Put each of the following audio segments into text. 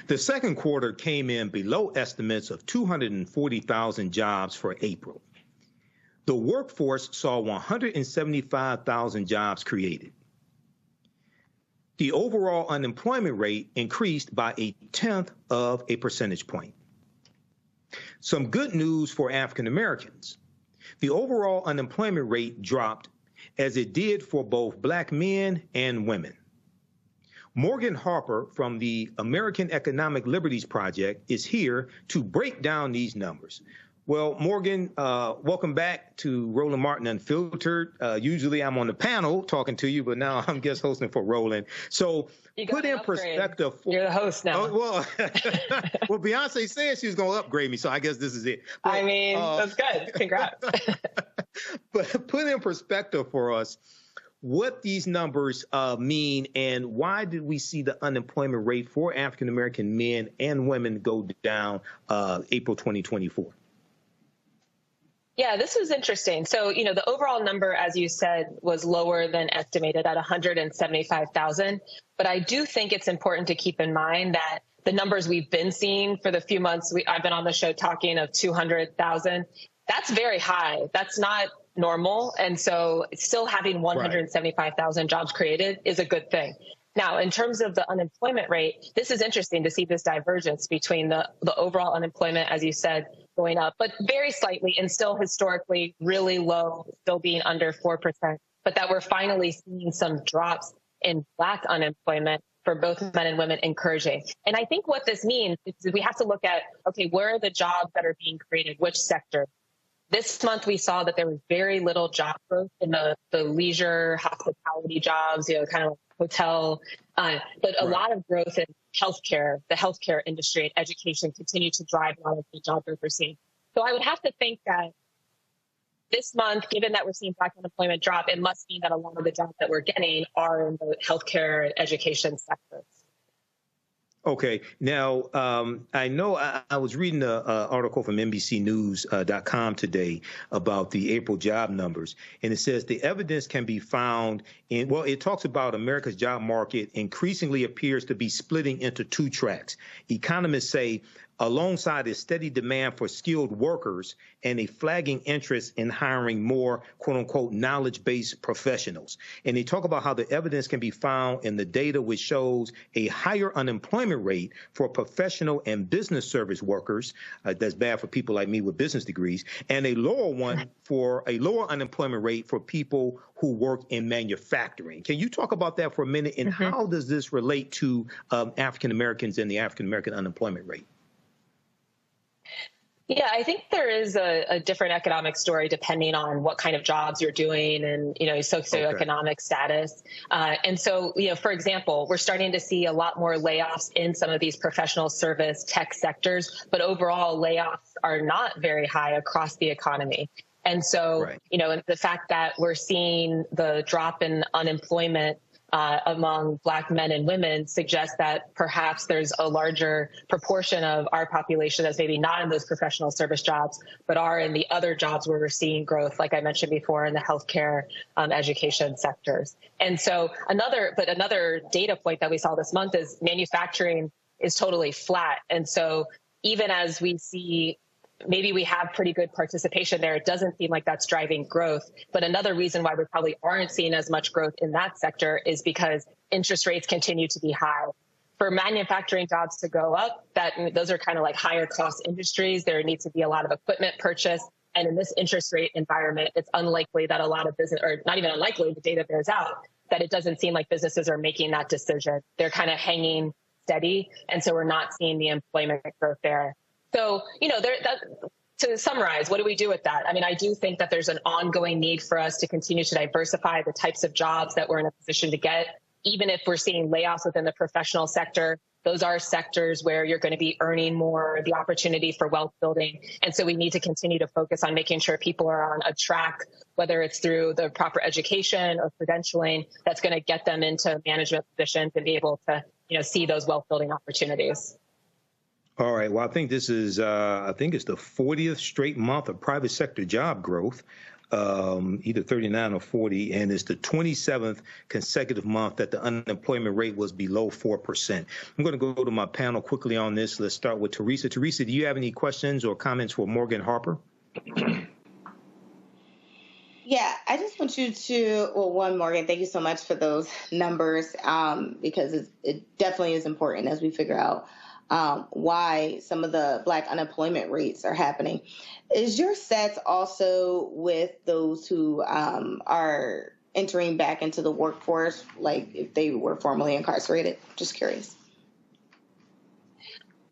The second quarter came in below estimates of 240,000 jobs for April. The workforce saw 175,000 jobs created. The overall unemployment rate increased by 0.1 of a percentage point. Some good news for African Americans. The overall unemployment rate dropped as it did for both Black men and women. Morgan Harper from the American Economic Liberties Project is here to break down these numbers. Well, Morgan, welcome back to Roland Martin Unfiltered. Usually I'm on the panel talking to you, but now I'm guest hosting for Roland. So put in perspective. You're the host now. Well, well, Beyonce said she was going to upgrade me, so I guess this is it. But, I mean, that's good. Congrats. But put in perspective for us what these numbers mean and why did we see the unemployment rate for African-American men and women go down April 2024? Yeah, this was interesting. So, the overall number, as you said, was lower than estimated at 175,000. But I do think it's important to keep in mind that the numbers we've been seeing for the few months I've been on the show talking of 200,000, that's very high. That's not normal. And so still having 175,000 jobs created is a good thing. Now, in terms of the unemployment rate, this is interesting to see this divergence between the overall unemployment, as you said, going up, but very slightly and still historically really low, still being under 4%, but that we're finally seeing some drops in Black unemployment for both men and women encouraging. And I think what this means is we have to look at, okay, where are the jobs that are being created, which sector? This month, we saw that there was very little job growth in the leisure, hospitality jobs, kind of like hotel, but a lot of growth in healthcare, the healthcare industry and education continue to drive a lot of the job growth we're seeing. So I would have to think that this month, given that we're seeing Black unemployment drop, it must mean that a lot of the jobs that we're getting are in the healthcare and education sectors. Okay. Now, I know I was reading an article from NBCnews.com today about the April job numbers, and it says the evidence can be found in, well, it talks about America's job market increasingly appears to be splitting into two tracks. Economists say alongside a steady demand for skilled workers and a flagging interest in hiring more, quote unquote, knowledge-based professionals. And they talk about how the evidence can be found in the data which shows a higher unemployment rate for professional and business service workers. That's bad for people like me with business degrees, and a lower unemployment rate for people who work in manufacturing. Can you talk about that for a minute? And how does this relate to African Americans and the African American unemployment rate? Yeah, I think there is a different economic story depending on what kind of jobs you're doing and, socioeconomic status. And so, for example, we're starting to see a lot more layoffs in some of these professional service tech sectors, but overall layoffs are not very high across the economy. And so, the fact that we're seeing the drop in unemployment among Black men and women suggests that perhaps there's a larger proportion of our population that's maybe not in those professional service jobs, but are in the other jobs where we're seeing growth, like I mentioned before, in the healthcare, education sectors. And so another data point that we saw this month is manufacturing is totally flat. And so even as we see maybe we have pretty good participation there, it doesn't seem like that's driving growth. But another reason why we probably aren't seeing as much growth in that sector is because interest rates continue to be high. For manufacturing jobs to go up, those are kind of like higher cost industries. There needs to be a lot of equipment purchase. And in this interest rate environment, it's unlikely that a lot of business, or not even unlikely, the data bears out, that it doesn't seem like businesses are making that decision. They're kind of hanging steady. And so we're not seeing the employment growth there. So, to summarize, what do we do with that? I mean, I do think that there's an ongoing need for us to continue to diversify the types of jobs that we're in a position to get. Even if we're seeing layoffs within the professional sector, those are sectors where you're going to be earning more, the opportunity for wealth building. And so we need to continue to focus on making sure people are on a track, whether it's through the proper education or credentialing, that's going to get them into management positions and be able to, see those wealth building opportunities. All right. Well, I think this is, it's the 40th straight month of private sector job growth. either 39 or 40, and it's the 27th consecutive month that the unemployment rate was below 4%. I'm going to go to my panel quickly on this. Let's start with Teresa. Teresa, do you have any questions or comments for Morgan Harper? Yeah, I just want you to, well, Morgan, thank you so much for those numbers, because it definitely is important as we figure out why some of the Black unemployment rates are happening. Is your sets also with those who are entering back into the workforce, like if they were formerly incarcerated? Just curious.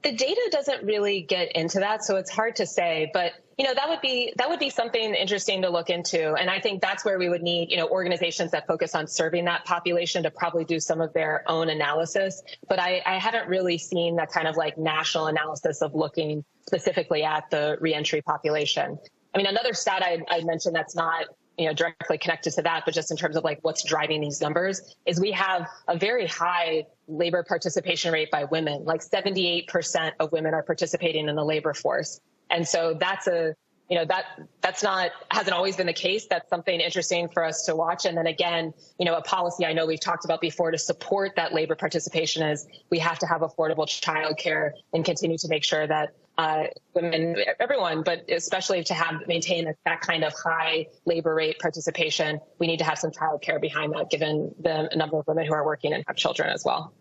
The data doesn't really get into that, so it's hard to say. But that would be something interesting to look into. And I think that's where we would need organizations that focus on serving that population to probably do some of their own analysis. But I haven't really seen that kind of like national analysis of looking specifically at the reentry population. I mean, another stat I mentioned that's not directly connected to that, but just in terms of like what's driving these numbers, is we have a very high labor participation rate by women. Like 78% of women are participating in the labor force. And so that's hasn't always been the case. That's something interesting for us to watch. And then again, a policy I know we've talked about before to support that labor participation is we have to have affordable childcare and continue to make sure that women, everyone, but especially to maintain that kind of high labor rate participation, we need to have some childcare behind that, given the number of women who are working and have children as well.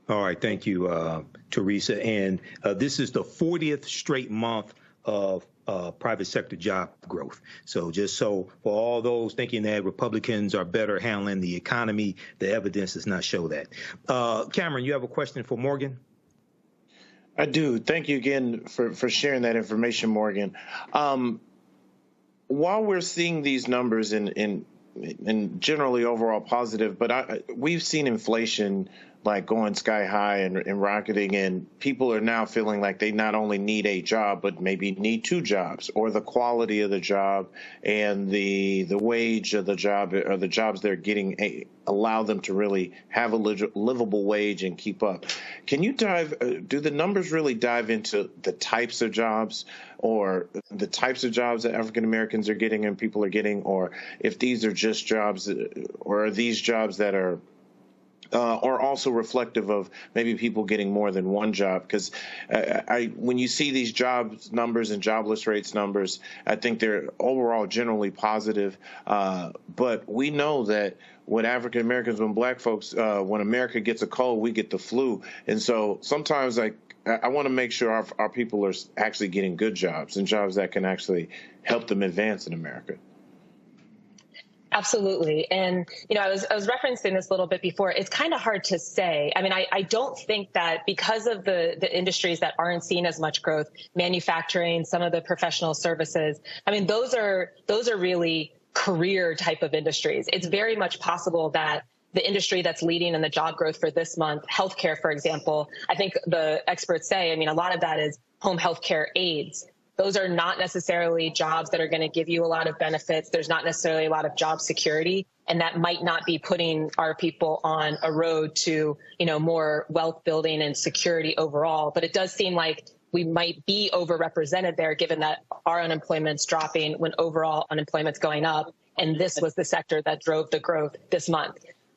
All right. Thank you, Teresa. And this is the 40th straight month of private sector job growth. So just so for all those thinking that Republicans are better handling the economy, the evidence does not show that. Cameron, you have a question for Morgan? I do. Thank you again for sharing that information, Morgan. While we're seeing these numbers in generally overall positive, but we've seen inflation like going sky high and rocketing, and people are now feeling like they not only need a job, but maybe need two jobs, or the quality of the job and the wage of the job, or the jobs they're getting allow them to really have a livable wage and keep up. Can you do the numbers really dive into the types of jobs, or the types of jobs that African Americans are getting and people are getting, or if these are just jobs, or are these jobs that are or also reflective of maybe people getting more than one job? Because when you see these jobs numbers and jobless rates numbers, I think they're overall generally positive. But we know that when African Americans, when Black folks, when America gets a cold, we get the flu. And so sometimes I want to make sure our people are actually getting good jobs and jobs that can actually help them advance in America. Absolutely. And, I was referencing this a little bit before. It's kind of hard to say. I mean, I don't think that because of the industries that aren't seeing as much growth, manufacturing, some of the professional services, I mean, those are really career type of industries. It's very much possible that the industry that's leading in the job growth for this month, healthcare, for example, I think the experts say, I mean, a lot of that is home healthcare aides. Those are not necessarily jobs that are going to give you a lot of benefits. There's not necessarily a lot of job security, and that might not be putting our people on a road to, more wealth building and security overall. But it does seem like we might be overrepresented there, given that our unemployment's dropping when overall unemployment's going up. And this was the sector that drove the growth this month.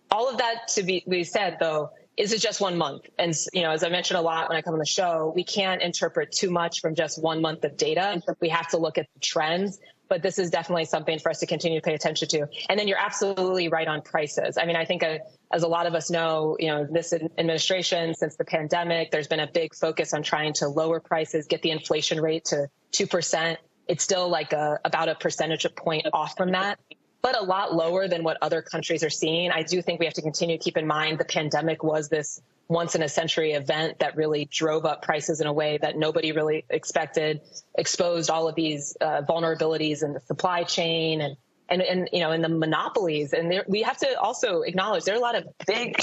All of that to be said, though, is it just 1 month? And, as I mentioned a lot when I come on the show, we can't interpret too much from just 1 month of data. We have to look at the trends. But this is definitely something for us to continue to pay attention to. And then you're absolutely right on prices. I mean, I think as a lot of us know, this administration, since the pandemic, there's been a big focus on trying to lower prices, get the inflation rate to 2%. It's still like about a percentage point off from that, but a lot lower than what other countries are seeing. I do think we have to continue to keep in mind the pandemic was this once-in-a-century event that really drove up prices in a way that nobody really expected, exposed all of these vulnerabilities in the supply chain and in the monopolies. And we have to also acknowledge there are a lot of big,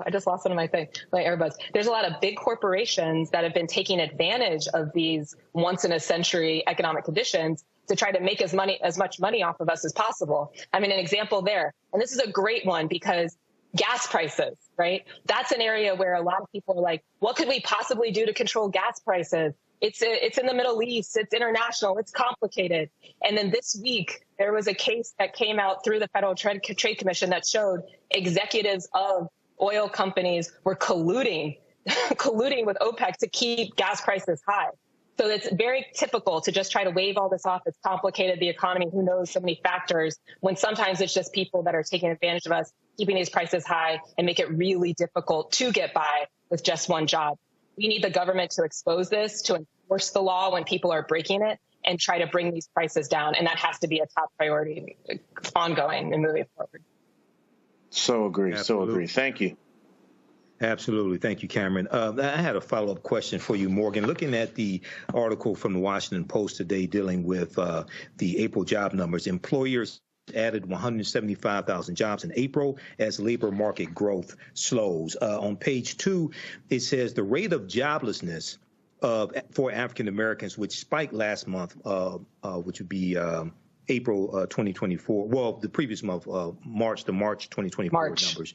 I just lost one of my earbuds. There's a lot of big corporations that have been taking advantage of these once-in-a-century economic conditions to try to make as much money off of us as possible. I mean, an example there, and this is a great one because gas prices, right? That's an area where a lot of people are like, what could we possibly do to control gas prices? It's in the Middle East, it's international, it's complicated. And then this week, there was a case that came out through the Federal Trade Commission that showed executives of oil companies were colluding with OPEC to keep gas prices high. So it's very typical to just try to wave all this off. It's complicated, the economy, who knows, so many factors, when sometimes it's just people that are taking advantage of us, keeping these prices high and make it really difficult to get by with just one job. We need the government to expose this, to enforce the law when people are breaking it, and try to bring these prices down. And that has to be a top priority ongoing and moving forward. So agree. Absolutely. So agree. Thank you. Absolutely. Thank you, Cameron. I had a follow-up question for you, Morgan. Looking at the article from the Washington Post today dealing with the April job numbers, employers added 175,000 jobs in April as labor market growth slows. On page 2, it says the rate of joblessness for African Americans, which spiked last month, which would be April 2024, well, the previous month, March 2024 numbers.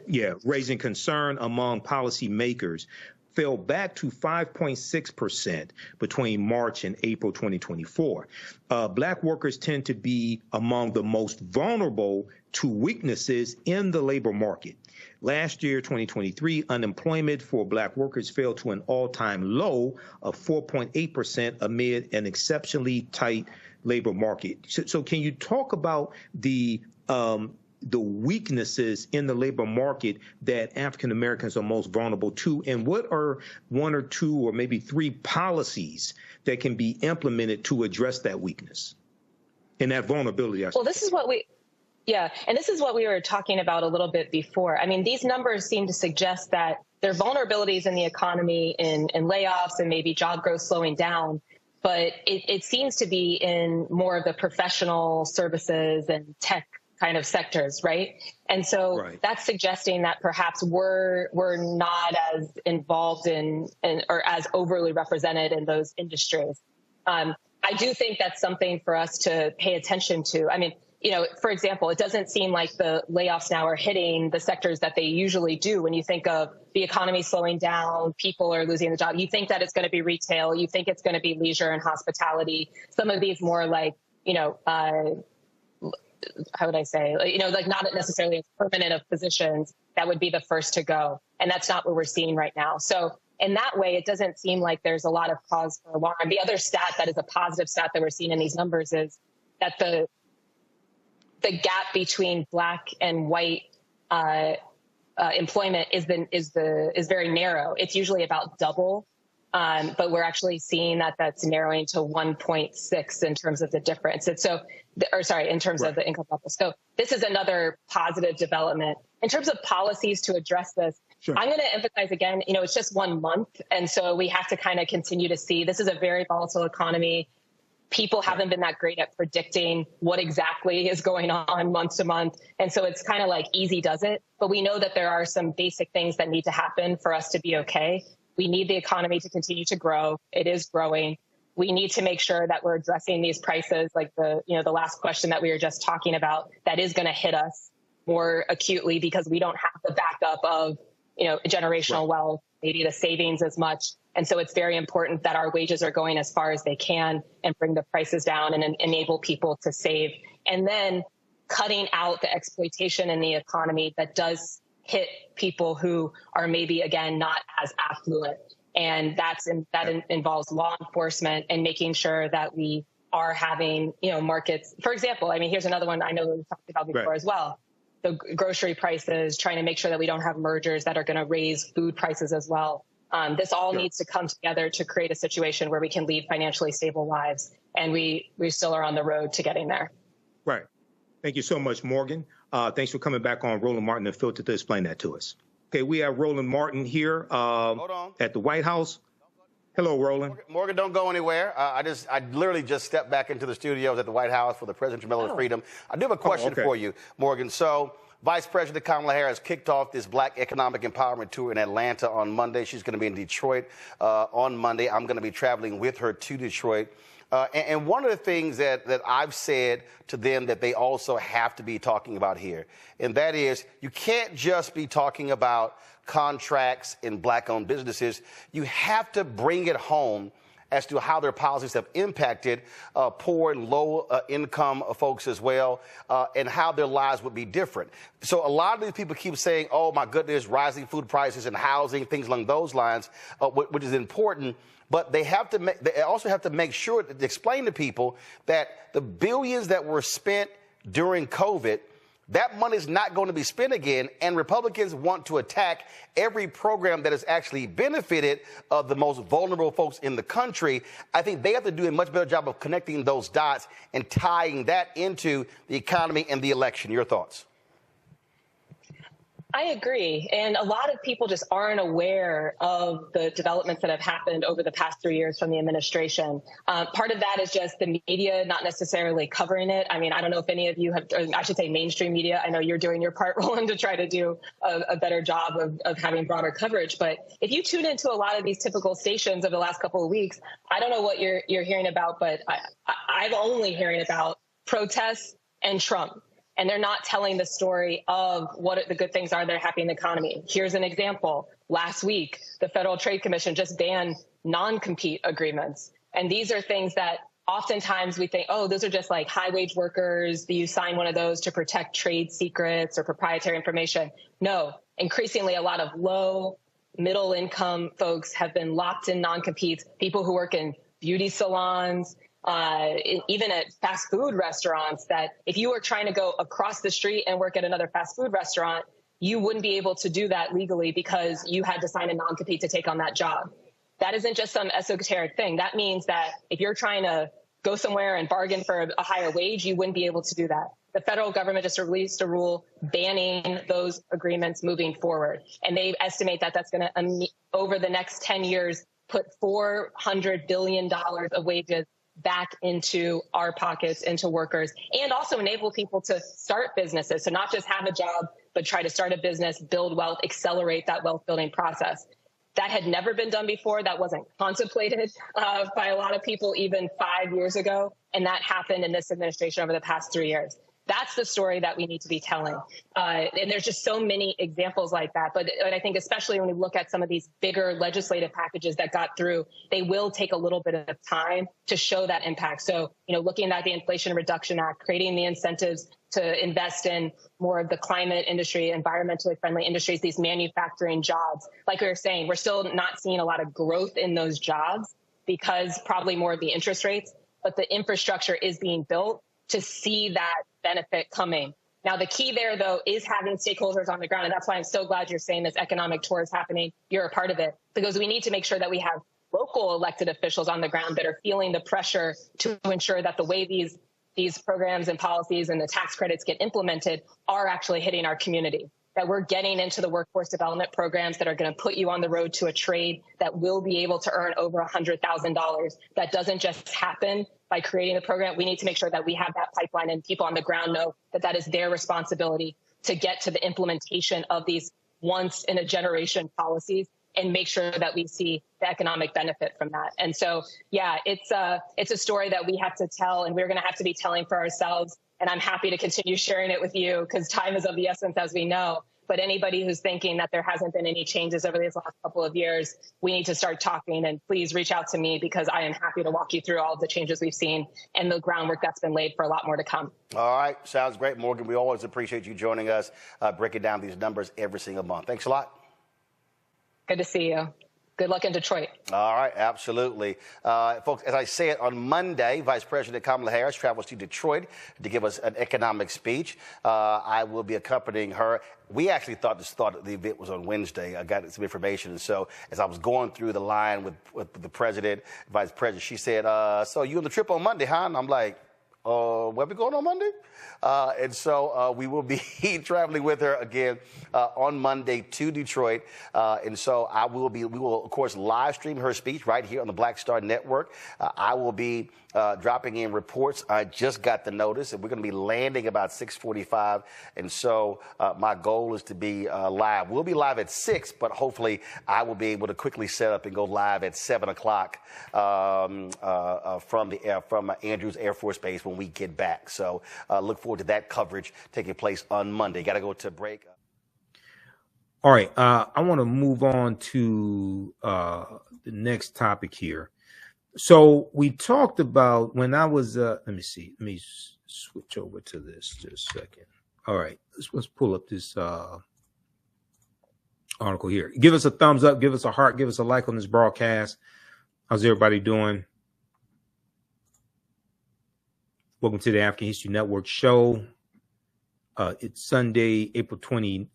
Yeah, raising concern among policymakers, fell back to 5.6% between March and April 2024. Black workers tend to be among the most vulnerable to weaknesses in the labor market. Last year, 2023, unemployment for Black workers fell to an all-time low of 4.8% amid an exceptionally tight labor market. So can you talk about the weaknesses in the labor market that African Americans are most vulnerable to, and what are one or two or maybe three policies that can be implemented to address that weakness and that vulnerability? Well, this is what we were talking about a little bit before. I mean, these numbers seem to suggest that there are vulnerabilities in the economy in layoffs and maybe job growth slowing down. But it seems to be in more of the professional services and tech kind of sectors, right? And so that's suggesting that perhaps we're not as involved in or as overly represented in those industries. I do think that's something for us to pay attention to. I mean, you know, for example, it doesn't seem like the layoffs now are hitting the sectors that they usually do. When you think of the economy slowing down, people are losing the job, you think that it's going to be retail, you think it's going to be leisure and hospitality. Some of these more like, you know, how would I say, you know, like not necessarily as permanent of positions that would be the first to go. And that's not what we're seeing right now. So in that way, it doesn't seem like there's a lot of cause for alarm. The other stat that is a positive stat that we're seeing in these numbers is that the gap between Black and white employment is very narrow. It's usually about double, but we're actually seeing that that's narrowing to 1.6 in terms of the difference. And so, in terms of the income level. So this is another positive development. In terms of policies to address this, I'm going to emphasize again, you know, it's just 1 month. And so we have to kind of continue to see. This is a very volatile economy. People haven't been that great at predicting what exactly is going on month to month. And so it's kind of like easy does it. But we know that there are some basic things that need to happen for us to be okay. We need the economy to continue to grow. It is growing. We need to make sure that we're addressing these prices, like the last question that we were just talking about, that is going to hit us more acutely because we don't have the backup of, you know, generational wealth, maybe the savings as much. And so it's very important that our wages are going as far as they can and bring the prices down and enable people to save. And then cutting out the exploitation in the economy that does hit people who are maybe, again, not as affluent. And that involves law enforcement and making sure that we are having, you know, markets. For example, I mean, here's another one I know we talked about before as well. The grocery prices, trying to make sure that we don't have mergers that are going to raise food prices as well. This all needs to come together to create a situation where we can lead financially stable lives. And we still are on the road to getting there. Right. Thank you so much, Morgan. Thanks for coming back on Roland Martin Unfiltered to explain that to us. Okay, we have Roland Martin here at the White House. Hello, Roland. Morgan, don't go anywhere. I literally just stepped back into the studios at the White House for the Presidential Medal of Freedom. I do have a question for you, Morgan. So Vice President Kamala Harris kicked off this Black Economic Empowerment Tour in Atlanta on Monday. She's going to be in Detroit on Monday. I'm going to be traveling with her to Detroit. And one of the things that I've said to them that they also have to be talking about here, and that is you can't just be talking about contracts in Black-owned businesses. You have to bring it home as to how their policies have impacted poor and low-income folks as well, and how their lives would be different. So a lot of these people keep saying, oh, my goodness, rising food prices and housing, things along those lines, which is important. But they also have to make sure to explain to people that the billions that were spent during COVID, that money is not going to be spent again, and Republicans want to attack every program that has actually benefited the most vulnerable folks in the country. I think they have to do a much better job of connecting those dots and tying that into the economy and the election. Your thoughts? I agree. And a lot of people just aren't aware of the developments that have happened over the past 3 years from the administration. Part of that is just the media not necessarily covering it. I mean, I don't know if any of you have, I should say mainstream media. I know you're doing your part, Roland, to try to do a better job of having broader coverage. But if you tune into a lot of these typical stations over the last couple of weeks, I don't know what you're hearing about, but I'm only hearing about protests and Trump. And they're not telling the story of what the good things are that are happening in the economy. Here's an example. Last week, the Federal Trade Commission just banned non-compete agreements. And these are things that oftentimes we think, oh, those are just like high-wage workers. You sign one of those to protect trade secrets or proprietary information. No, increasingly, a lot of low, middle-income folks have been locked in non-competes, people who work in beauty salons, even at fast food restaurants, that if you were trying to go across the street and work at another fast food restaurant, you wouldn't be able to do that legally because you had to sign a non-compete to take on that job. That isn't just some esoteric thing. That means that if you're trying to go somewhere and bargain for a higher wage, you wouldn't be able to do that. The federal government just released a rule banning those agreements moving forward. And they estimate that that's going to, over the next 10 years, put $400 billion of wages back into our pockets, into workers, and also enable people to start businesses. So not just have a job, but try to start a business, build wealth, accelerate that wealth building process. That had never been done before. That wasn't contemplated by a lot of people even 5 years ago. And that happened in this administration over the past 3 years. That's the story that we need to be telling. And there's just so many examples like that. But I think especially when we look at some of these bigger legislative packages that got through, they will take a little bit of time to show that impact. So, looking at the Inflation Reduction Act, creating the incentives to invest in more of the climate industry, environmentally friendly industries, these manufacturing jobs. Like we were saying, we're still not seeing a lot of growth in those jobs because probably more of the interest rates, but the infrastructure is being built to see that benefit coming. Now, the key there, though, is having stakeholders on the ground. And that's why I'm so glad you're saying this economic tour is happening. You're a part of it, because we need to make sure that we have local elected officials on the ground that are feeling the pressure to ensure that the way these programs and policies and the tax credits get implemented are actually hitting our community, that we're getting into the workforce development programs that are going to put you on the road to a trade that will be able to earn over $100,000. That doesn't just happen by creating the program. We need to make sure that we have that pipeline and people on the ground know that that is their responsibility to get to the implementation of these once in a generation policies and make sure that we see the economic benefit from that. And so, yeah, it's a story that we have to tell, and we're going to have to be telling for ourselves. And I'm happy to continue sharing it with you because time is of the essence, as we know. But anybody who's thinking that there hasn't been any changes over these last couple of years, we need to start talking, and please reach out to me because I am happy to walk you through all of the changes we've seen and the groundwork that's been laid for a lot more to come. All right. Sounds great, Morgan. We always appreciate you joining us, breaking down these numbers every single month. Thanks a lot. Good to see you. Good luck in Detroit. All right, absolutely. Folks, as I said, on Monday, Vice President Kamala Harris travels to Detroit to give us an economic speech. I will be accompanying her. We actually thought the event was on Wednesday. I got some information. And so as I was going through the line with the president, vice president, she said, so you on the trip on Monday, huh? And I'm like, where we going on Monday? And so we will be traveling with her again on Monday to Detroit. And so we will, of course, live stream her speech right here on the Black Star Network. I will be dropping in reports. I just got the notice, and we're going to be landing about 6:45. And so my goal is to be live. We'll be live at 6, but hopefully I will be able to quickly set up and go live at 7 o'clock from Andrews Air Force Base when we get back. So look forward to that coverage taking place on Monday. Got to go to break. All right. I want to move on to the next topic here. So we talked about when I was, let me switch over to this just a second. All right. Let's pull up this article here. Give us a thumbs up, give us a heart, give us a like on this broadcast. How's everybody doing? Welcome to the African History Network show. It's Sunday, April 28th,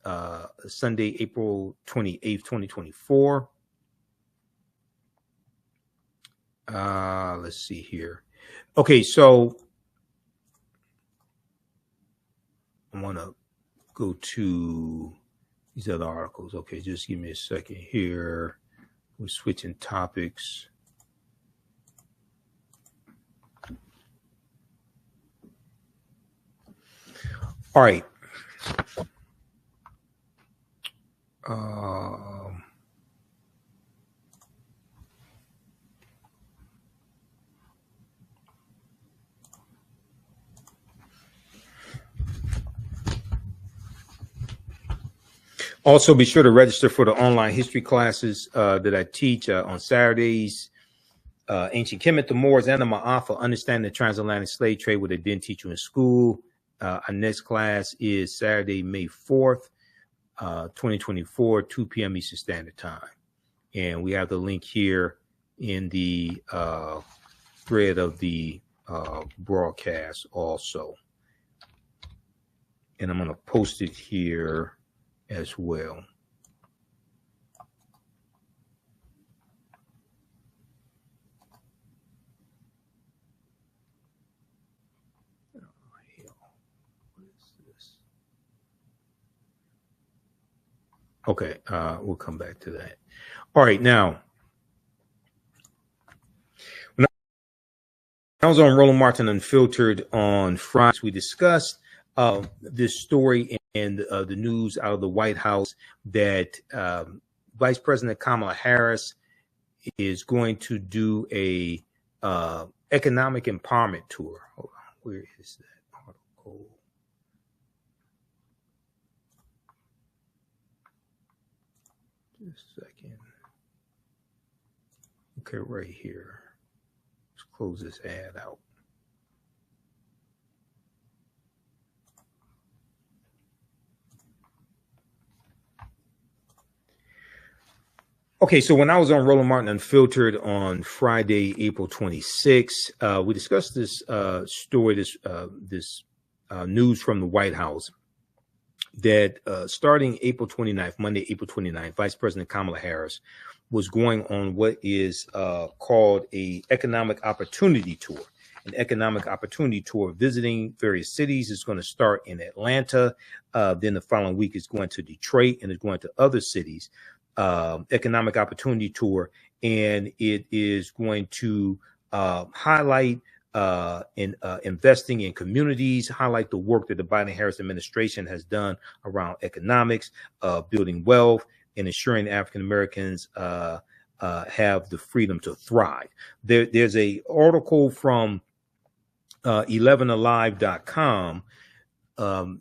2024. Let's see here. Okay, so I want to go to these other articles. Okay, just give me a second here. We're switching topics. All right. Also, be sure to register for the online history classes that I teach on Saturdays. Ancient Kemet, the Moors, and the Ma'afa, understanding the transatlantic slave trade, what they didn't teach you in school. Our next class is Saturday, May 4th, 2024, 2 p.m. Eastern Standard Time. And we have the link here in the thread of the broadcast also. And I'm going to post it here as well. Okay, we'll come back to that. All right, now, when I was on Roland Martin Unfiltered on Friday, we discussed this story and the news out of the White House that Vice President Kamala Harris is going to do a economic empowerment tour. Hold on, where is that article? Just a second. Okay, right here. Let's close this ad out. Okay, so when I was on Roland Martin Unfiltered on Friday, April 26th, we discussed this story, this news from the White House that starting April 29th, Monday, April 29th, Vice President Kamala Harris was going on what is called a economic opportunity tour. An economic opportunity tour visiting various cities. Is going to start in Atlanta. Then the following week is going to Detroit and is going to other cities. Economic opportunity tour, and it is going to highlight investing in communities, highlight the work that the Biden-Harris administration has done around economics, building wealth, and ensuring African Americans have the freedom to thrive. There's a article from 11alive.com out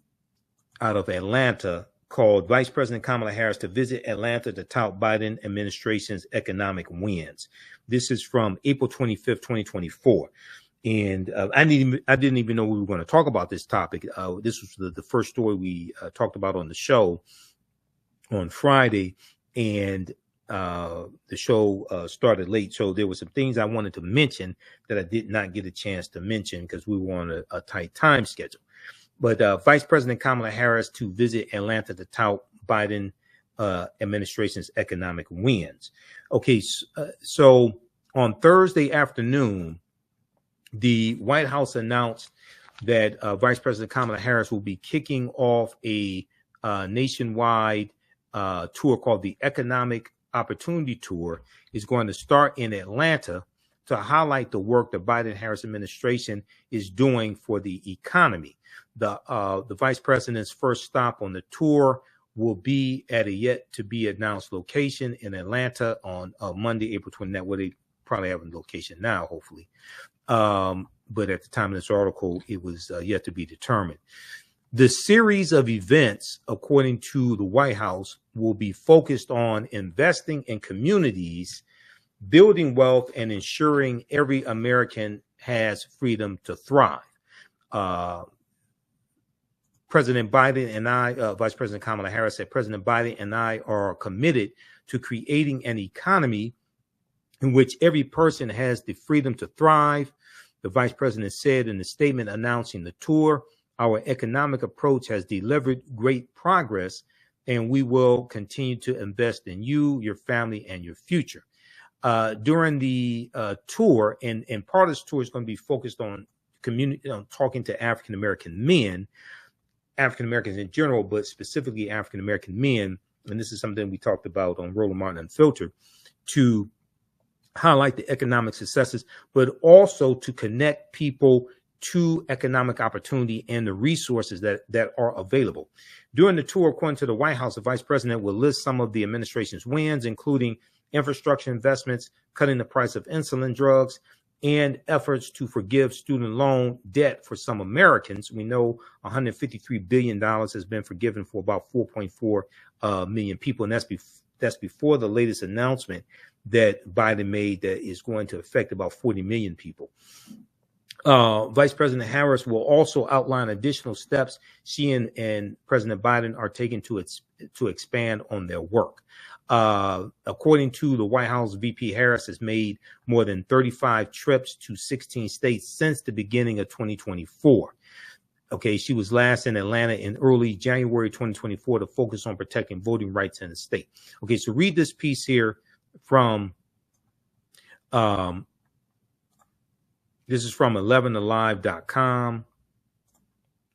of Atlanta called Vice President Kamala Harris to visit Atlanta to tout Biden administration's economic wins. This is from April 25th, 2024. And I didn't even know we were going to talk about this topic. This was the first story we talked about on the show on Friday. And the show started late. So there were some things I wanted to mention that I did not get a chance to mention because we were on a tight time schedule. But Vice President Kamala Harris to visit Atlanta to tout Biden administration's economic wins. Okay, so on Thursday afternoon, the White House announced that Vice President Kamala Harris will be kicking off a nationwide tour called the Economic Opportunity Tour. Is going to start in Atlanta to highlight the work the Biden-Harris administration is doing for the economy. The vice president's first stop on the tour will be at a yet-to-be-announced location in Atlanta on Monday, April 29th. Well, they probably have a location now, hopefully. But at the time of this article, it was yet to be determined. The series of events, according to the White House, will be focused on investing in communities, building wealth, and ensuring every American has freedom to thrive. President Biden and I, Vice President Kamala Harris said, President Biden and I are committed to creating an economy in which every person has the freedom to thrive. The vice president said in the statement announcing the tour, our economic approach has delivered great progress, and we will continue to invest in you, your family, and your future. During the tour, and part of this tour is going to be focused on community, talking to African-American men, African-Americans in general, but specifically African-American men. And this is something we talked about on Roland Unfiltered, to highlight the economic successes, but also to connect people to economic opportunity and the resources that are available. During the tour, according to the White House, the vice president will list some of the administration's wins, including infrastructure investments, cutting the price of insulin drugs, and efforts to forgive student loan debt for some Americans. We know $153 billion has been forgiven for about 4.4 million people, and that's before the latest announcement that Biden made that is going to affect about 40 million people. Vice President Harris will also outline additional steps she and President Biden are taking to expand on their work. According to the White House, VP Harris has made more than 35 trips to 16 states since the beginning of 2024. Okay, she was last in Atlanta in early January 2024 to focus on protecting voting rights in the state. Okay, so read this piece here from this is from 11alive.com.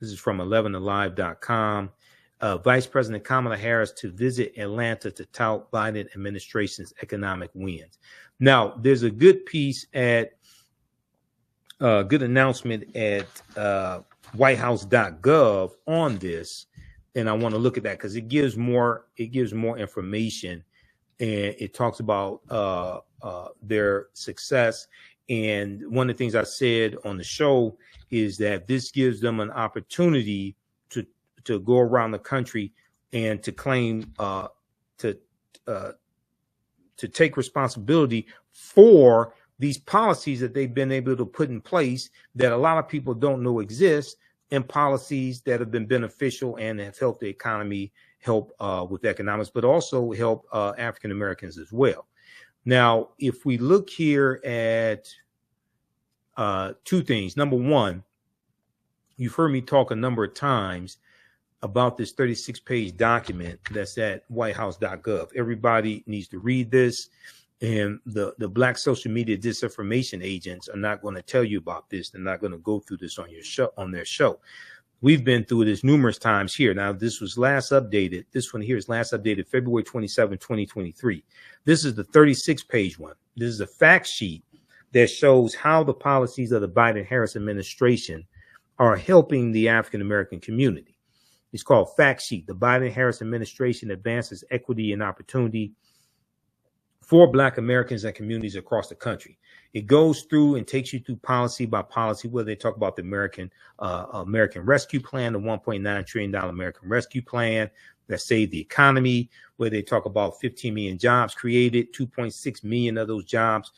This is from 11alive.com. Vice President Kamala Harris to visit Atlanta to tout Biden administration's economic wins. Now, there's a good piece at good announcement at whitehouse.gov on this, and I want to look at that because it gives more information, and it talks about their success. And one of the things I said on the show is that this gives them an opportunity to go around the country and to claim to take responsibility for these policies that they've been able to put in place that a lot of people don't know exist, and policies that have been beneficial and have helped the economy, help with economics, but also help African Americans as well. Now, if we look here at two things. Number one, you've heard me talk a number of times about this 36-page document that's at whitehouse.gov. Everybody needs to read this, and the black social media disinformation agents are not going to tell you about this. They're not going to go through this on their show. We've been through this numerous times here. Now, this was last updated. This one here is last updated February 27, 2023. This is the 36-page one. This is a fact sheet that shows how the policies of the Biden-Harris administration are helping the African-American community. It's called Fact Sheet. The Biden-Harris administration advances equity and opportunity for Black Americans and communities across the country. It goes through and takes you through policy by policy, where they talk about the American Rescue Plan, the $1.9 trillion American Rescue Plan that saved the economy, where they talk about 15 million jobs created, 2.6 million of those jobs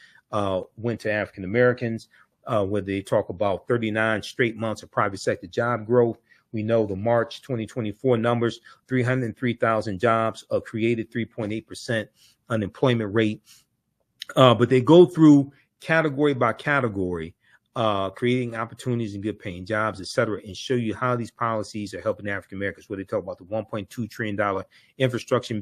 went to African Americans, where they talk about 39 straight months of private sector job growth. We know the March 2024 numbers, 303,000 jobs created, 3.8% unemployment rate. But they go through category by category, creating opportunities and good paying jobs, et cetera, and show you how these policies are helping African Americans, where they talk about the $1.2 trillion infrastructure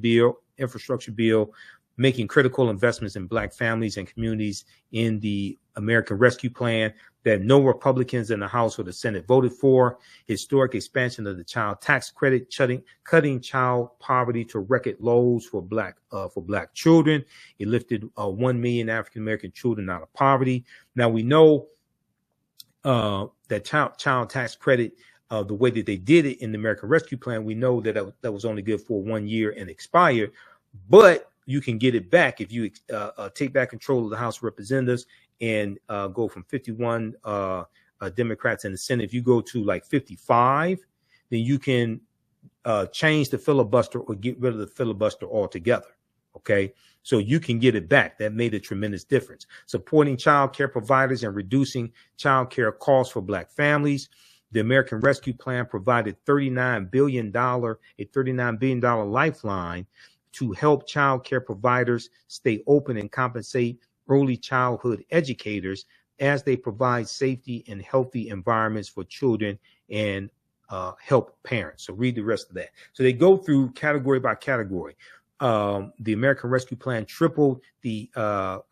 bill, making critical investments in Black families and communities in the American Rescue Plan that no Republicans in the House or the Senate voted for, historic expansion of the child tax credit, cutting child poverty to record lows for Black children. It lifted 1 million African American children out of poverty. Now we know that child tax credit, the way that they did it in the American Rescue Plan, we know that that was only good for 1 year and expired, but you can get it back if you take back control of the House of Representatives and go from 51 Democrats in the Senate. If you go to like 55, then you can change the filibuster or get rid of the filibuster altogether. Okay, so you can get it back. That made a tremendous difference. Supporting child care providers and reducing child care costs for Black families. The American Rescue Plan provided a $39 billion lifeline to help child care providers stay open and compensate early childhood educators as they provide safety and healthy environments for children and help parents. So read the rest of that. So they go through category by category. The American Rescue Plan tripled the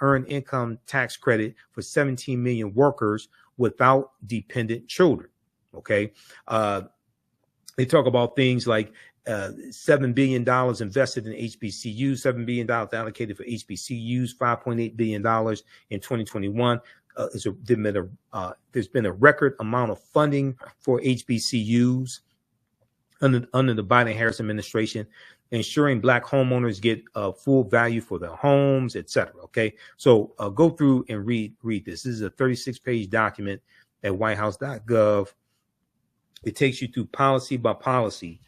earned income tax credit for 17 million workers without dependent children. Okay. They talk about things like $7 billion invested in HBCUs, $7 billion allocated for HBCUs, $5.8 billion in 2021. There's been a record amount of funding for HBCUs under the Biden-Harris administration, ensuring Black homeowners get full value for their homes, et cetera. Okay, so go through and read this. This is a 36-page document at whitehouse.gov. It takes you through policy by policy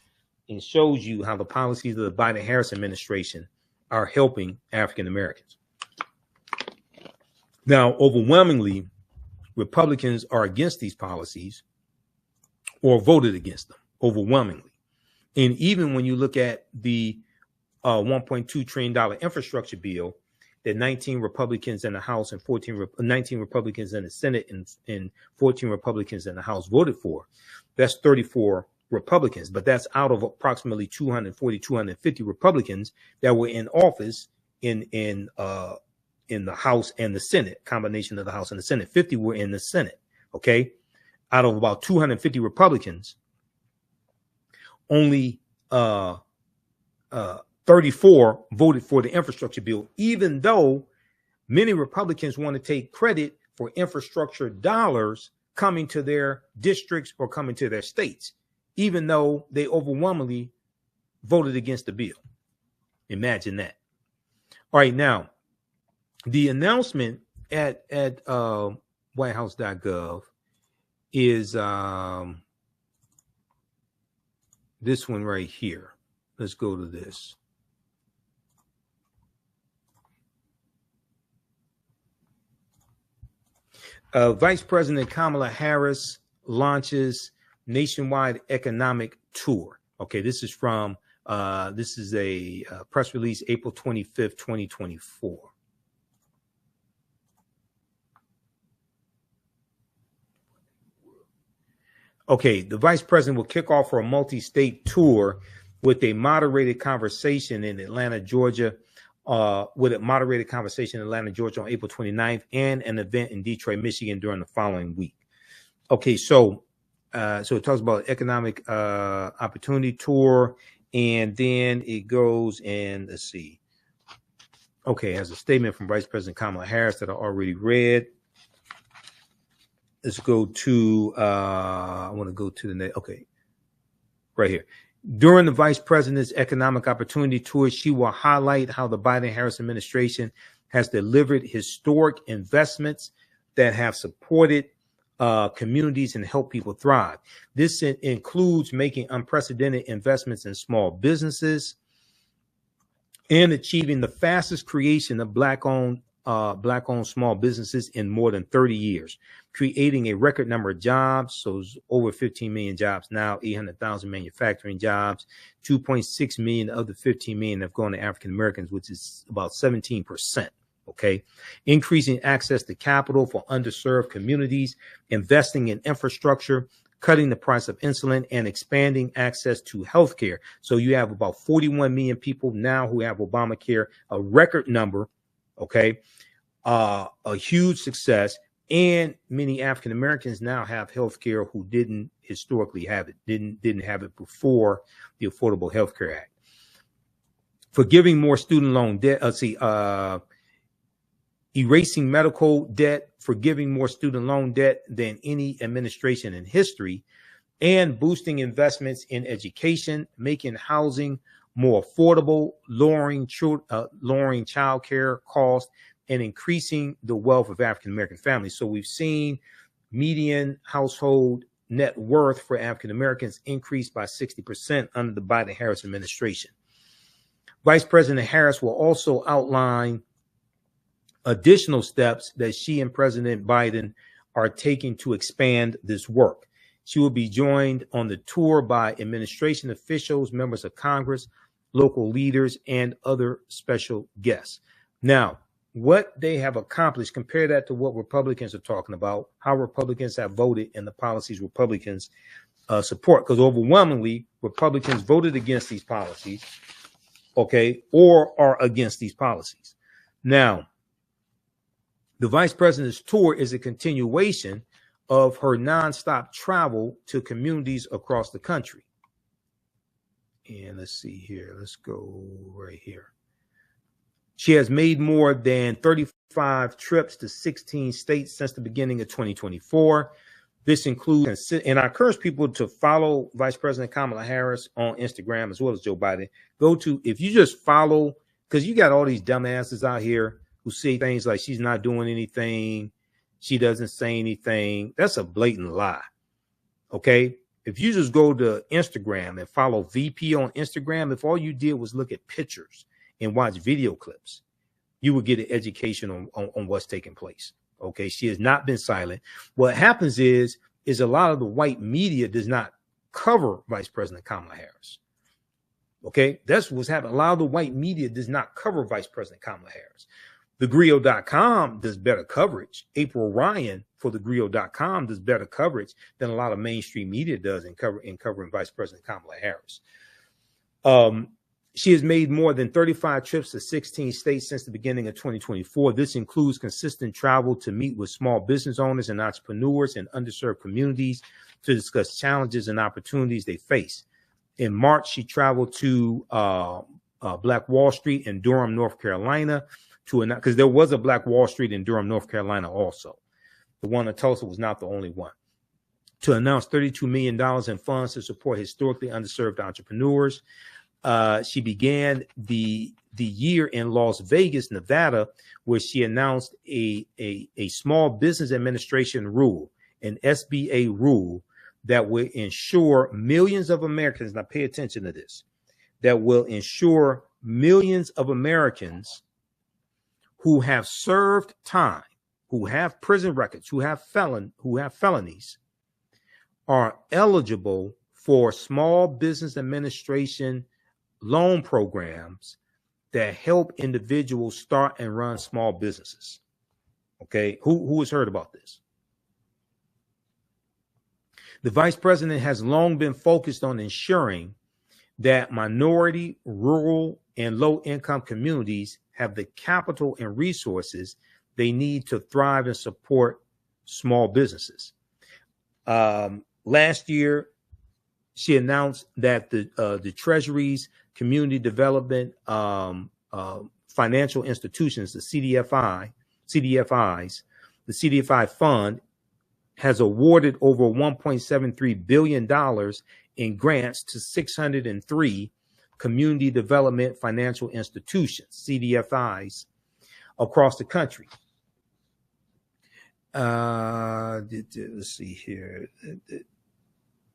and shows you how the policies of the Biden-Harris administration are helping African Americans. Now, overwhelmingly, Republicans are against these policies or voted against them, overwhelmingly. And even when you look at the $1.2 trillion infrastructure bill that 19 Republicans in the House and 19 Republicans in the Senate and 14 Republicans in the House voted for, that's 34 Republicans, but that's out of approximately 240, 250 Republicans that were in office in the House and the Senate, combination of the House and the Senate. 50 were in the Senate. Okay, out of about 250 Republicans, only 34 voted for the infrastructure bill, even though many Republicans want to take credit for infrastructure dollars coming to their districts or coming to their states, even though they overwhelmingly voted against the bill. Imagine that. All right, now, the announcement at whitehouse.gov is this one right here. Let's go to this. Vice President Kamala Harris launches nationwide economic tour. Okay, this is from this is a press release, April 25th, 2024. Okay, the vice president will kick off her multi-state tour with a moderated conversation in Atlanta, Georgia, on April 29th, and an event in Detroit, Michigan during the following week. Okay, so it talks about economic opportunity tour, and then it goes and let's see. Okay, it has a statement from Vice President Kamala Harris that I already read. Let's go to, I want to go to the next, okay, right here. During the vice president's economic opportunity tour, she will highlight how the Biden-Harris administration has delivered historic investments that have supported communities and helped people thrive. This includes making unprecedented investments in small businesses and achieving the fastest creation of Black-owned small businesses in more than 30 years, creating a record number of jobs. So it's over 15 million jobs now, 800,000 manufacturing jobs, 2.6 million of the 15 million have gone to African Americans, which is about 17%. Okay. Increasing access to capital for underserved communities, investing in infrastructure, cutting the price of insulin, and expanding access to health care. So you have about 41 million people now who have Obamacare, a record number, okay, a huge success. And many African Americans now have health care who didn't historically have it, didn't have it before the Affordable Health Care Act. Forgiving more student loan debt, erasing medical debt, forgiving more student loan debt than any administration in history, and boosting investments in education, making housing more affordable, lowering child care costs, and increasing the wealth of African American families. So we've seen median household net worth for African Americans increase by 60% under the Biden-Harris administration. Vice President Harris will also outline additional steps that she and President Biden are taking to expand this work. She will be joined on the tour by administration officials, members of Congress, local leaders, and other special guests. Now, what they have accomplished, compare that to what Republicans are talking about, how Republicans have voted, and the policies Republicans support, because overwhelmingly Republicans voted against these policies, okay, or are against these policies. Now, the vice president's tour is a continuation of her nonstop travel to communities across the country. And let's see here, let's go right here. She has made more than 35 trips to 16 states since the beginning of 2024. This includes, and I encourage people to follow Vice President Kamala Harris on Instagram as well as Joe Biden. Go to, if you just follow, because you got all these dumbasses out here who say things like she's not doing anything, she doesn't say anything. That's a blatant lie. Okay? If you just go to Instagram and follow VP on Instagram, if all you did was look at pictures and watch video clips, you would get an education on what's taking place. Okay, she has not been silent. What happens is a lot of the white media does not cover Vice President Kamala Harris. Okay, that's what's happening. A lot of the white media does not cover Vice President Kamala Harris. TheGrio.com does better coverage. April Ryan for TheGrio.com does better coverage than a lot of mainstream media does in covering Vice President Kamala Harris. She has made more than 35 trips to 16 states since the beginning of 2024. This includes consistent travel to meet with small business owners and entrepreneurs in underserved communities to discuss challenges and opportunities they face. In March, she traveled to Black Wall Street in Durham, North Carolina, because there was a Black Wall Street in Durham, North Carolina also. The one in Tulsa was not the only one. To announce $32 million in funds to support historically underserved entrepreneurs. She began the year in Las Vegas, Nevada, where she announced a small business administration rule, an SBA rule that will ensure millions of Americans, now pay attention to this, that will ensure millions of Americans who have served time, who have prison records, who have felonies, are eligible for small business administration loan programs that help individuals start and run small businesses. Okay, who has heard about this? The vice president has long been focused on ensuring that minority, rural, and low-income communities have the capital and resources they need to thrive and support small businesses. Last year, she announced that the Treasury's Community Development Financial Institutions, the CDFIs, the CDFI Fund has awarded over $1.73 billion in grants to 603 community development financial institutions, CDFIs, across the country. Let's see here.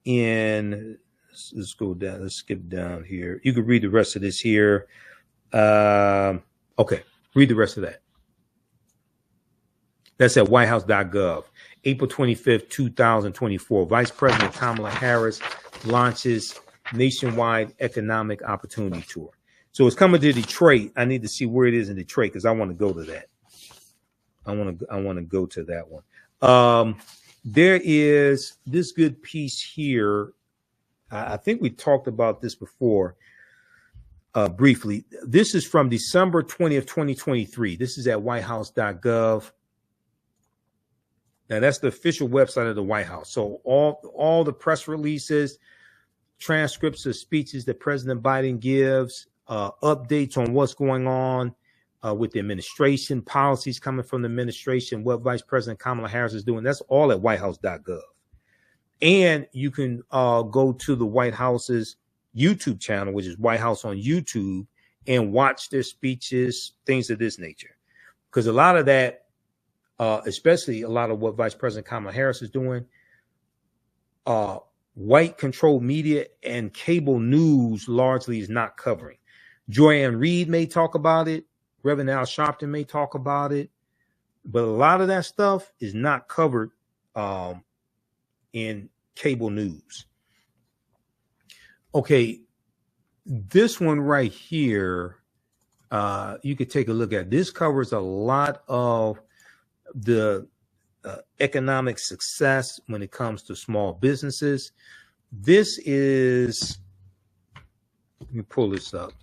Let's go down. Let's skip down here. You can read the rest of this here. Okay, read the rest of that. That's at whitehouse.gov. April 25th, 2024. Vice President Kamala Harris launches nationwide economic opportunity tour. So it's coming to Detroit. I need to see where it is in Detroit because I want to go to that. I want to go to that one. there is this good piece here. I think we talked about this before briefly. This is from December 20th, 2023. This is at whitehouse.gov. Now, that's the official website of the White House. So all the press releases, transcripts of speeches that President Biden gives, updates on what's going on with the administration, policies coming from the administration, what Vice President Kamala Harris is doing. That's all at whitehouse.gov. And you can go to the White House's YouTube channel, which is White House on YouTube, and watch their speeches, things of this nature. Because a lot of that, especially a lot of what Vice President Kamala Harris is doing, white controlled media and cable news largely is not covering. Joy-Ann Reid may talk about it. Reverend Al Sharpton may talk about it. But a lot of that stuff is not covered in cable news. Okay, this one right here, you could take a look at. This covers a lot of the economic success when it comes to small businesses. This is, let me pull this up.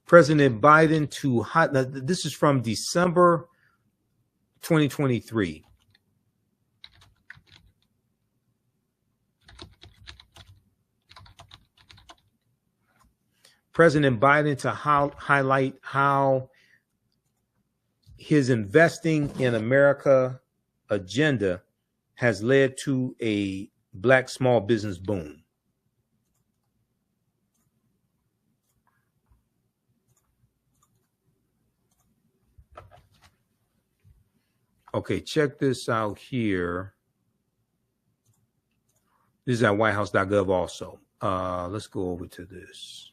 President Biden now, this is from December 2023. President Biden to highlight how his investing in America agenda has led to a Black small business boom. Okay, check this out here. This is at whitehouse.gov also. Let's go over to this.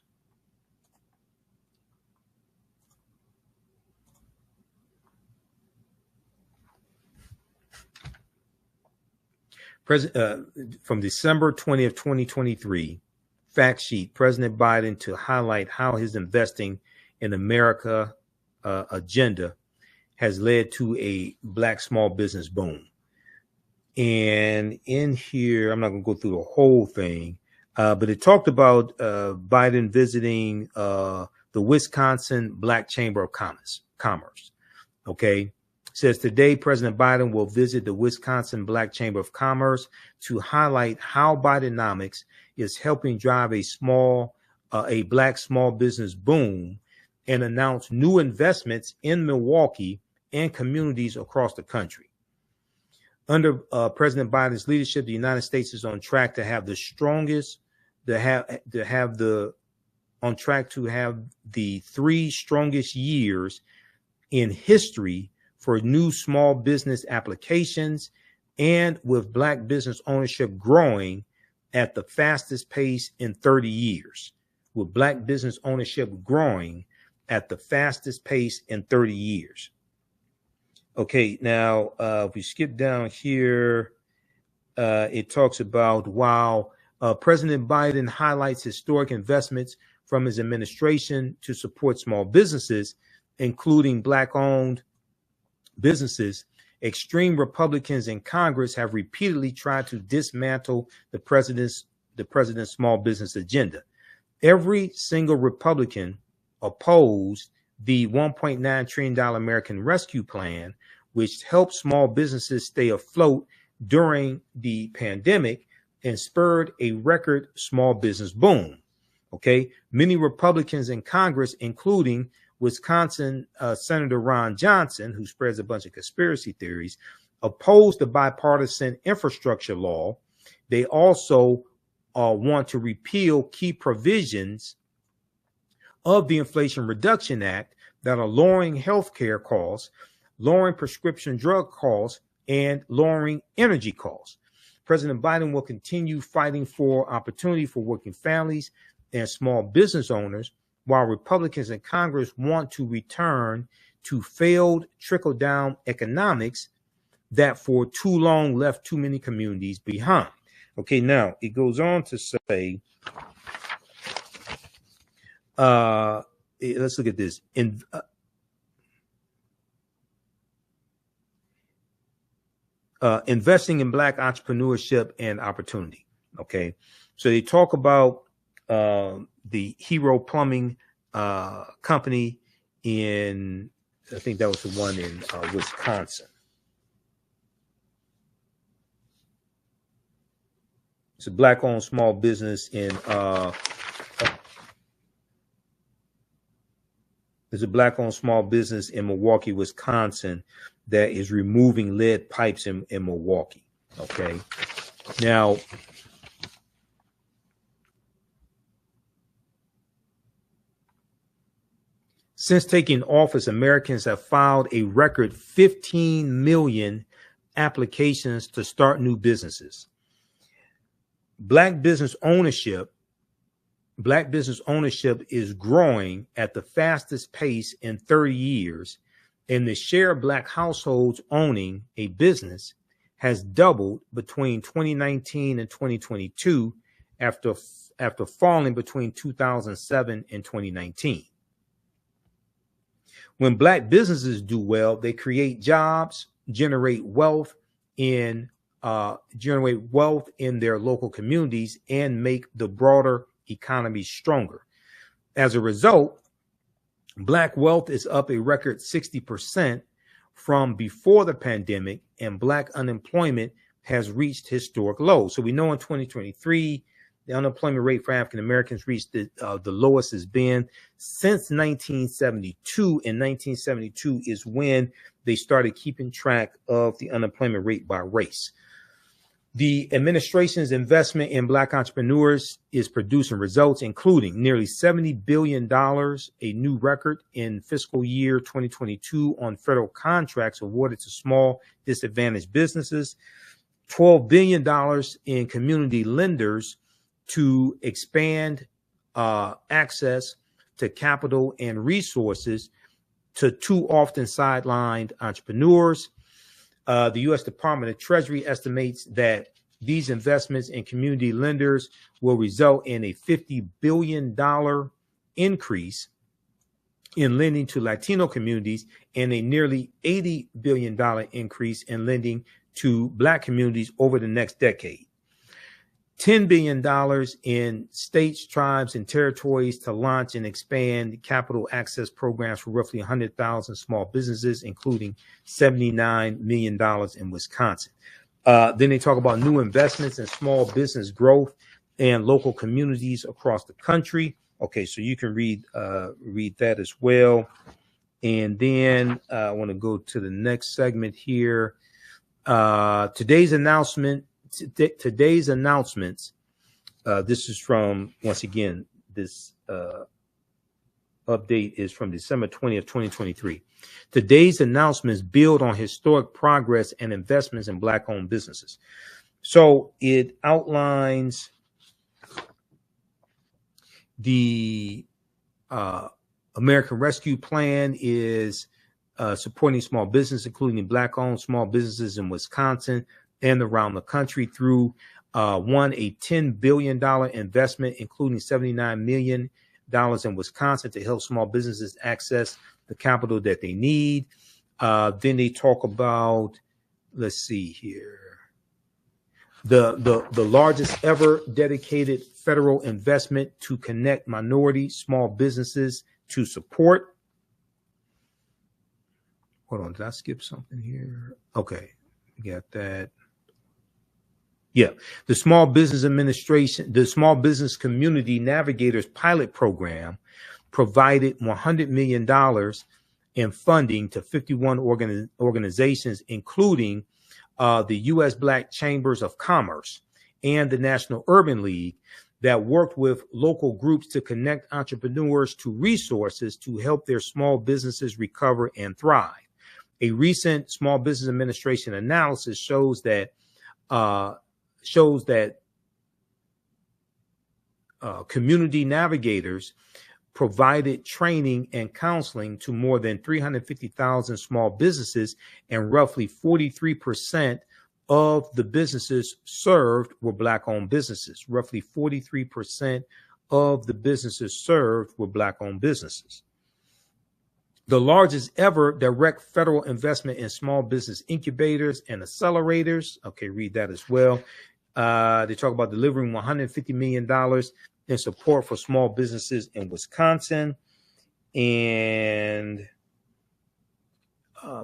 From December 20th, 2023, fact sheet, President Biden to highlight how his investing in America agenda has led to a Black small business boom. And in here, I'm not going to go through the whole thing, but it talked about Biden visiting the Wisconsin Black Chamber of Commerce. Okay. Says today, President Biden will visit the Wisconsin Black Chamber of Commerce to highlight how Bidenomics is helping drive a Black small business boom and announce new investments in Milwaukee and communities across the country. Under President Biden's leadership, the United States is on track to have the strongest, on track to have the 3 strongest years in history for new small business applications, and with Black business ownership growing at the fastest pace in 30 years. With Black business ownership growing at the fastest pace in 30 years. Okay, now if we skip down here, it talks about while President Biden highlights historic investments from his administration to support small businesses, including Black-owned businesses, extreme Republicans in Congress have repeatedly tried to dismantle the president's small business agenda. Every single Republican opposed the $1.9 trillion American Rescue Plan, which helped small businesses stay afloat during the pandemic and spurred a record small business boom. Okay, many Republicans in Congress, including Wisconsin Senator Ron Johnson, who spreads a bunch of conspiracy theories, opposed the bipartisan infrastructure law. They also want to repeal key provisions of the Inflation Reduction Act that are lowering healthcare costs, lowering prescription drug costs, and lowering energy costs. President Biden will continue fighting for opportunity for working families and small business owners, while Republicans in Congress want to return to failed trickle-down economics that for too long left too many communities behind. Okay, now it goes on to say, let's look at this. investing in Black entrepreneurship and opportunity. Okay, so they talk about the Hero Plumbing company in, I think that was the one in Wisconsin. It's a Black-owned small business in there's a Black-owned small business in Milwaukee, Wisconsin, that is removing lead pipes in Milwaukee. Okay, now since taking office, Americans have filed a record 15 million applications to start new businesses. Black business ownership is growing at the fastest pace in 30 years, and the share of Black households owning a business has doubled between 2019 and 2022 after falling between 2007 and 2019. When Black businesses do well, they create jobs, generate wealth in their local communities, and make the broader economy stronger. As a result, Black wealth is up a record 60% from before the pandemic, and Black unemployment has reached historic lows. So we know in 2023, the unemployment rate for African Americans reached the lowest it's been since 1972. And 1972 is when they started keeping track of the unemployment rate by race. The administration's investment in Black entrepreneurs is producing results, including nearly $70 billion, a new record in fiscal year 2022 on federal contracts awarded to small disadvantaged businesses, $12 billion in community lenders to expand access to capital and resources to too often sidelined entrepreneurs. The U.S. Department of Treasury estimates that these investments in community lenders will result in a $50 billion increase in lending to Latino communities and a nearly $80 billion increase in lending to Black communities over the next decade. $10 billion in states, tribes, and territories to launch and expand capital access programs for roughly 100,000 small businesses, including $79 million in Wisconsin. Then they talk about new investments in small business growth and local communities across the country. Okay, so you can read that as well. And then I want to go to the next segment here. Today's announcements. This is from, once again, this update is from December 20th, 2023. Today's announcements build on historic progress and investments in Black-owned businesses. So it outlines the American Rescue Plan is supporting small business, including Black-owned small businesses in Wisconsin and around the country through a $10 billion investment, including $79 million in Wisconsin to help small businesses access the capital that they need. Then they talk about, let's see here, the largest ever dedicated federal investment to connect minority small businesses to support. Hold on, did I skip something here? Okay, we got that. Yeah, the Small Business Administration, the Small Business Community Navigators pilot program provided $100 million in funding to 51 organizations, including the U.S. Black Chambers of Commerce and the National Urban League, that worked with local groups to connect entrepreneurs to resources to help their small businesses recover and thrive. A recent Small Business Administration analysis shows that community navigators provided training and counseling to more than 350,000 small businesses, and roughly 43% of the businesses served were Black-owned businesses. Roughly 43% of the businesses served were Black-owned businesses. the largest ever direct federal investment in small business incubators and accelerators. Okay, read that as well. They talk about delivering $150 million in support for small businesses in Wisconsin. And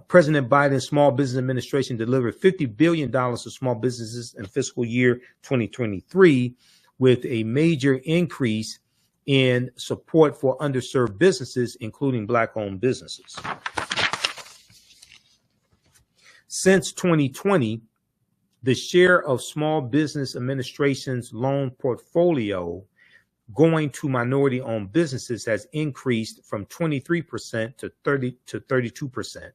President Biden's Small Business Administration delivered $50 billion to small businesses in fiscal year 2023, with a major increase in support for underserved businesses, including Black-owned businesses. Since 2020, the share of Small Business Administration's loan portfolio going to minority-owned businesses has increased from 23% to 32%.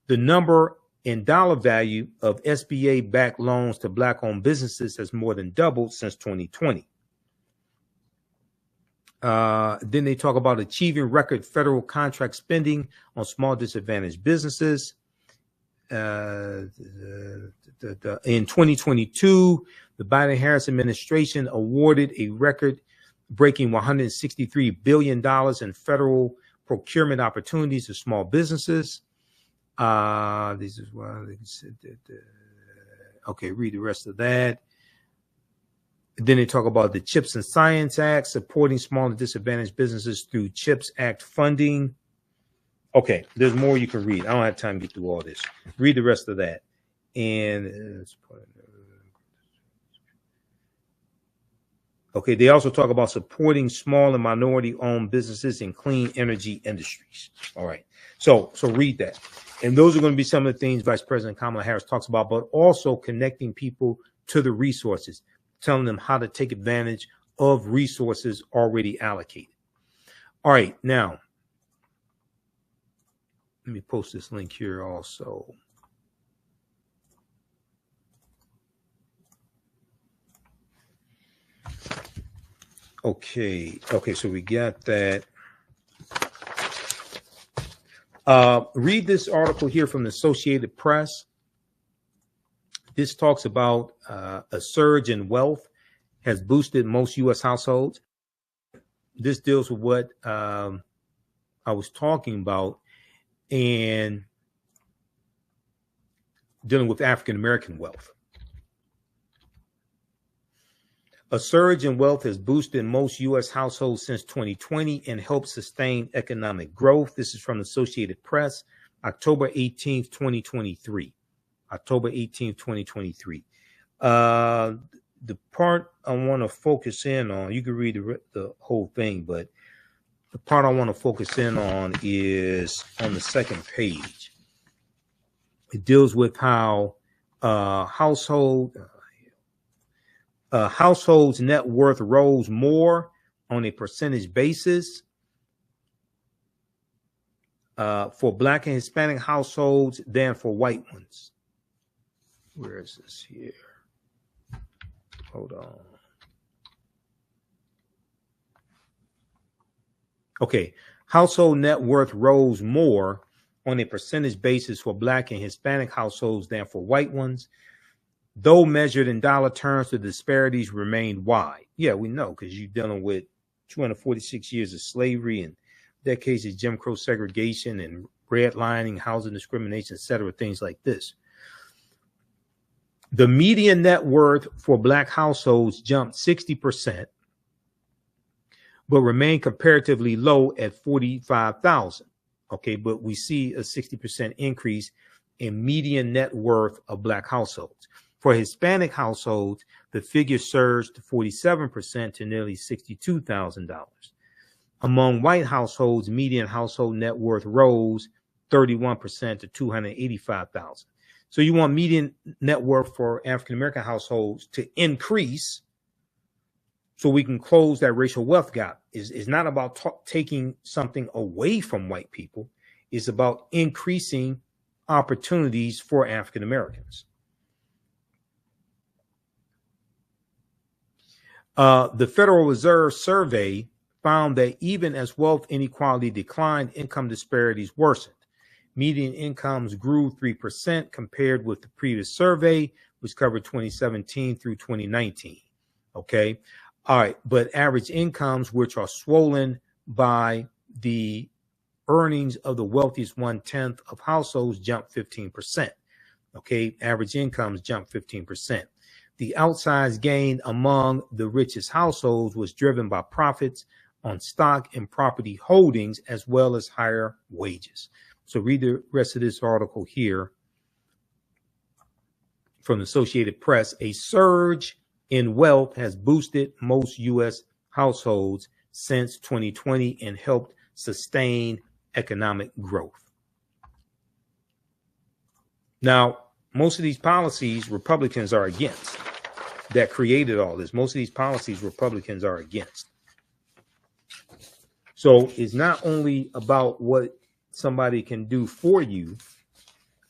The number in dollar value of SBA-backed loans to Black-owned businesses has more than doubled since 2020. Then they talk about achieving record federal contract spending on small disadvantaged businesses. In 2022, the Biden-Harris administration awarded a record-breaking $163 billion in federal procurement opportunities to small businesses. This is why they said that. Okay, read the rest of that. Then they talk about the CHIPS and Science Act, supporting small and disadvantaged businesses through CHIPS Act funding. Okay, there's more you can read. I don't have time to get through all this. Read the rest of that. And okay, they also talk about supporting small and minority-owned businesses in clean energy industries. All right, so read that. And those are going to be some of the things Vice President Kamala Harris talks about, but also connecting people to the resources, telling them how to take advantage of resources already allocated. All right, now, let me post this link here also. Okay, so we got that. Read this article here from the Associated Press. This talks about a surge in wealth has boosted most U.S. households. This deals with what I was talking about and dealing with African-American wealth. A surge in wealth has boosted most U.S. households since 2020 and helped sustain economic growth. This is from the Associated Press, October 18th, 2023. October 18th, 2023. The part I want to focus in on, you can read the whole thing, but the part I want to focus in on is on the second page. It deals with how households' net worth rose more on a percentage basis for Black and Hispanic households than for white ones. Where is this here? Hold on. Okay, household net worth rose more on a percentage basis for Black and Hispanic households than for white ones. Though measured in dollar terms, the disparities remained wide. Yeah, we know, because you're dealing with 246 years of slavery and decades of Jim Crow segregation and redlining, housing discrimination, et cetera, things like this. The median net worth for Black households jumped 60%, but remained comparatively low at $45,000. Okay, but we see a 60% increase in median net worth of Black households. For Hispanic households, the figure surged to 47% to nearly $62,000. Among white households, median household net worth rose 31% to $285,000. So you want median net worth for African-American households to increase so we can close that racial wealth gap. It's not about taking something away from white people. It's about increasing opportunities for African-Americans. The Federal Reserve survey found that even as wealth inequality declined, income disparities worsened. Median incomes grew 3% compared with the previous survey, which covered 2017 through 2019. Okay. All right. But average incomes, which are swollen by the earnings of the wealthiest 1/10 of households jumped 15%. Okay, average incomes jumped 15%. The outsized gain among the richest households was driven by profits on stock and property holdings, as well as higher wages. So read the rest of this article here from the Associated Press. A surge in wealth has boosted most U.S. households since 2020 and helped sustain economic growth. Now, most of these policies Republicans are against, that created all this. Most of these policies Republicans are against. So it's not only about what somebody can do for you,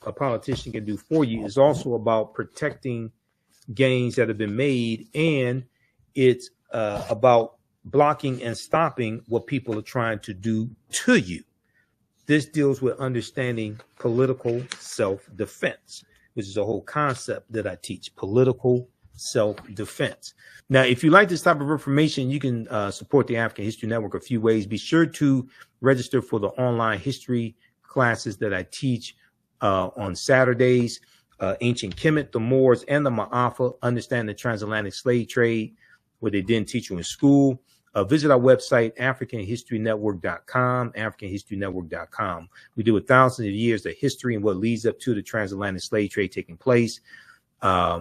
a politician can do for you, it's also about protecting gains that have been made, and it's about blocking and stopping what people are trying to do to you. This deals with understanding political self-defense, which is a whole concept that I teach, political self-defense. Now, if you like this type of information, you can support the African History Network a few ways. Be sure to register for the online history classes that I teach on Saturdays. Ancient Kemet, the Moors, and the Ma'afa, understand the transatlantic slave trade, what they didn't teach you in school. Visit our website, AfricanHistoryNetwork.com, AfricanHistoryNetwork.com. We deal with thousands of years of history and what leads up to the transatlantic slave trade taking place.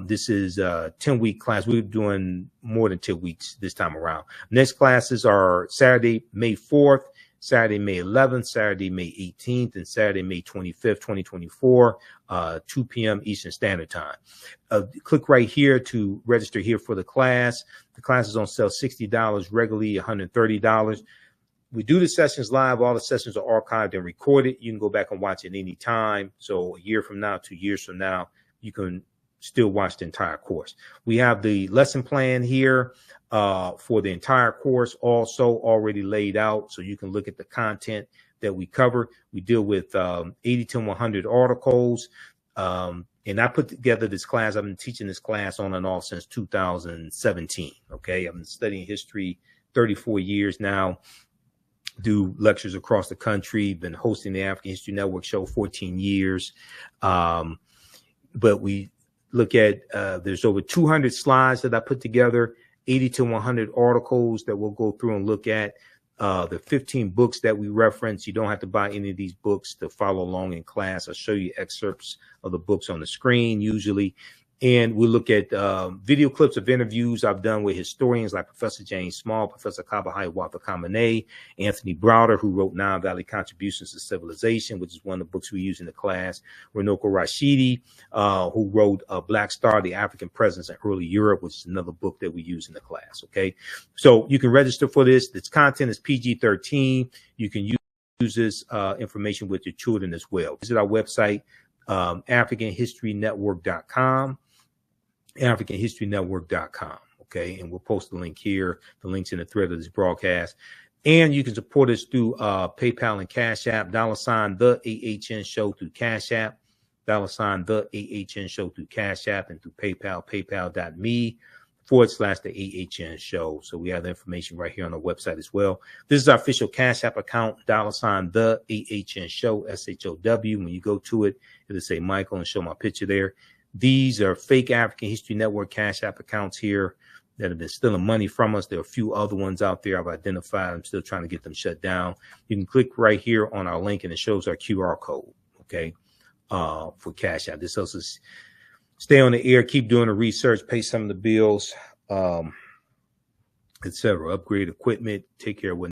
This is a 10-week class. We're doing more than 10 weeks this time around. Next classes are Saturday, May 4th, Saturday, May 11th, Saturday, May 18th, and Saturday, May 25th, 2024, 2 p.m. Eastern Standard Time. Click right here to register here for the class. The class is on sale $60, regularly $130. We do the sessions live. All the sessions are archived and recorded. You can go back and watch it any time. So a year from now, 2 years from now, you can still watch the entire course. We have the lesson plan here for the entire course also already laid out, so you can look at the content that we cover. We deal with 80 to 100 articles, and I put together this class. I've been teaching this class on and off since 2017. Okay, I've been studying history 34 years now. Do lectures across the country. Been hosting the African History Network show 14 years. But we look at, there's over 200 slides that I put together, 80 to 100 articles that we'll go through and look at. The 15 books that we reference. You don't have to buy any of these books to follow along in class. I'll show you excerpts of the books on the screen usually. And we look at video clips of interviews I've done with historians like Professor James Small, Professor Kabahai Walter Kamene, Anthony Browder, who wrote Nile Valley Contributions to Civilization, which is one of the books we use in the class, Runoko Rashidi, who wrote Black Star, The African Presence in Early Europe, which is another book that we use in the class. Okay, so you can register for this. This content is PG-13. You can use this information with your children as well. Visit our website, AfricanHistoryNetwork.com. AfricanHistoryNetwork.com. Okay, and we'll post the link here. The link's in the thread of this broadcast. And you can support us through PayPal and Cash App, $ the AHN show through Cash App, $ the AHN show through Cash App, and through PayPal, paypal.me/the AHN show. So we have the information right here on our website as well. This is our official Cash App account, $ the AHN show, SHOW. When you go to it, it'll say Michael and show my picture there. These are fake African History Network Cash App accounts here that have been stealing money from us. There are a few other ones out there I've identified. I'm still trying to get them shut down. You can click right here on our link and it shows our QR code, okay, for Cash App. This helps us stay on the air, keep doing the research, pay some of the bills, etc. Upgrade equipment, take care of what